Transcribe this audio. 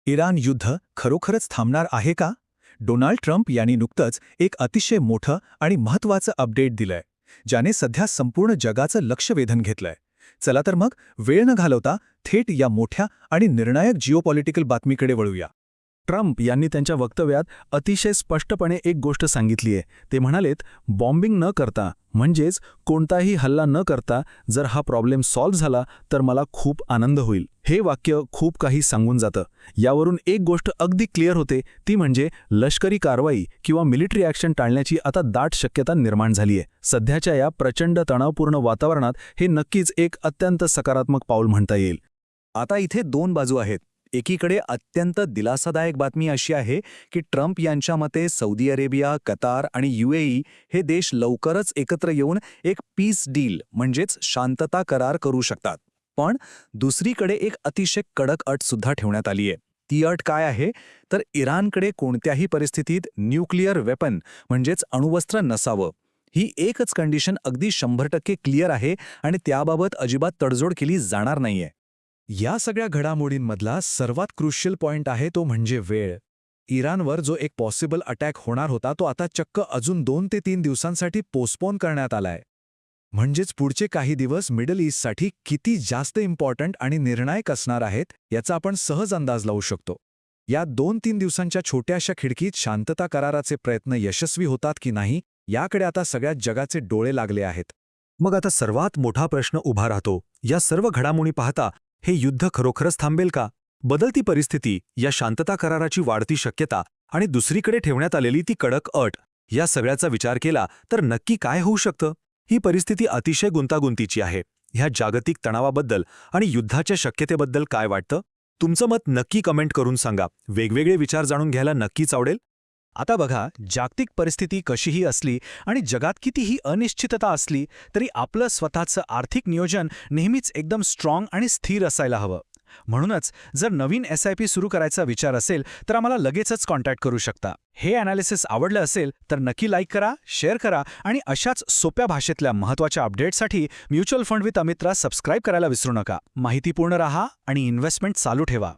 Iran युद्ध खरोखरच थांबणार आहे का? डोनाल्ड ट्रम्प यांनी नुकतंच एक अतिशय मोठं आणि महत्त्वाचं अपडेट दिलंय, ज्याने सध्या संपूर्ण जगाचं लक्ष वेधून घेतलंय. चला तर मग वेळ न घालवता थेट या मोठ्या आणि निर्णायक जिओपॉलिटिकल बातमीकडे वळूया. ट्रम्प यांनी त्यांच्या वक्तव्यात अतिशय स्पष्टपणे एक गोष्ट सांगितली आहे. ते म्हणालेत, बॉम्बिंग न करता म्हणजेच कोणताही हल्ला न करता जर हा प्रॉब्लेम सॉल्व्ह झाला तर मला खूप आनंद होईल. हे वाक्य खूप काही सांगून जातं. यावरून एक गोष्ट अगदी क्लिअर होते, ती म्हणजे लष्करी कारवाई किंवा मिलिटरी ॲक्शन टाळण्याची आता दाट शक्यता निर्माण झाली आहे. सध्याच्या या प्रचंड तणावपूर्ण वातावरणात हे नक्कीच एक अत्यंत सकारात्मक पाऊल म्हणता येईल. आता इथे दोन बाजू आहेत. एकीकडे अत्यंत दिलासादायक बातमी अशी आहे की ट्रम्प यांच्या मते सौदी अरेबिया, कतार आणि UAE हे देश लवकरच एकत्र येऊन एक पीस डील म्हणजेच शांतता करार करू शकतात. पण दुसरीकडे एक अतिशय कडक अट सुद्धा ठेवण्यात आली आहे. ती अट काय आहे तर इराणकडे कोणत्याही परिस्थितीत न्यूक्लिअर वेपन म्हणजेच अणुवस्त्र नसावं. ही एकच कंडिशन अगदी 100% क्लिअर आहे आणि त्याबाबत अजिबात तडजोड केली जाणार नाहीये. या सगळ्या घडामोडींमधला सर्वात क्रुशियल पॉइंट आहे तो म्हणजे वेळ. इराणवर जो एक पॉसिबल अटॅक होणार होता तो आता चक्क अजून 2 ते 3 दिवसांसाठी पोस्टपोन करण्यात आलाय. म्हणजेच पुढचे काही दिवस मिडल ईस्टसाठी किती जास्त इम्पॉर्टंट आणि निर्णायक असणार आहेत याचा आपण सहज अंदाज लावू शकतो. या 2-3 दिवसांच्या छोट्याशा खिडकीत शांतता कराराचे प्रयत्न यशस्वी होतात की नाही याकडे आता सगळ्या जगाचे डोळे लागले आहेत. मग आता सर्वात मोठा प्रश्न उभा राहतो, या सर्व घडामोडी पाहता हे युद्ध खरोखरच थांबेल का? बदलती परिस्थिती, या शांतता कराराची वाढती शक्यता आणि दुसरीकडे ठेवण्यात आलेली ती कडक अट, या सगळ्याचा विचार केला तर नक्की काय होऊ शकतं? ही परिस्थिती अतिशय गुंतागुंतीची आहे. ह्या जागतिक तणावाबद्दल आणि युद्धाच्या शक्यतेबद्दल काय वाटतं? तुमचं मत नक्की कमेंट करून सांगा. वेगवेगळे विचार जाणून घ्यायला नक्कीच आवडेल. आता बघा, जागतिक परिस्थिती कशीही असली आणि जगात कितीही अनिश्चितता असली तरी आपलं स्वतःचं आर्थिक नियोजन नेहमीच एकदम स्ट्रॉंग आणि स्थिर असायला हवं. म्हणूनच जर नवीन SIP सुरू करायचा विचार असेल तर आम्हाला लगेचच कॉन्टॅक्ट करू शकता. हे ॲनालिसिस आवडलं असेल तर नक्की लाईक करा, शेअर करा आणि अशाच सोप्या भाषेतल्या महत्त्वाच्या अपडेट्ससाठी म्युच्युअल फंड विथ अमितला सबस्क्राईब करायला विसरू नका. माहितीपूर्ण राहा आणि इन्व्हेस्टमेंट चालू ठेवा.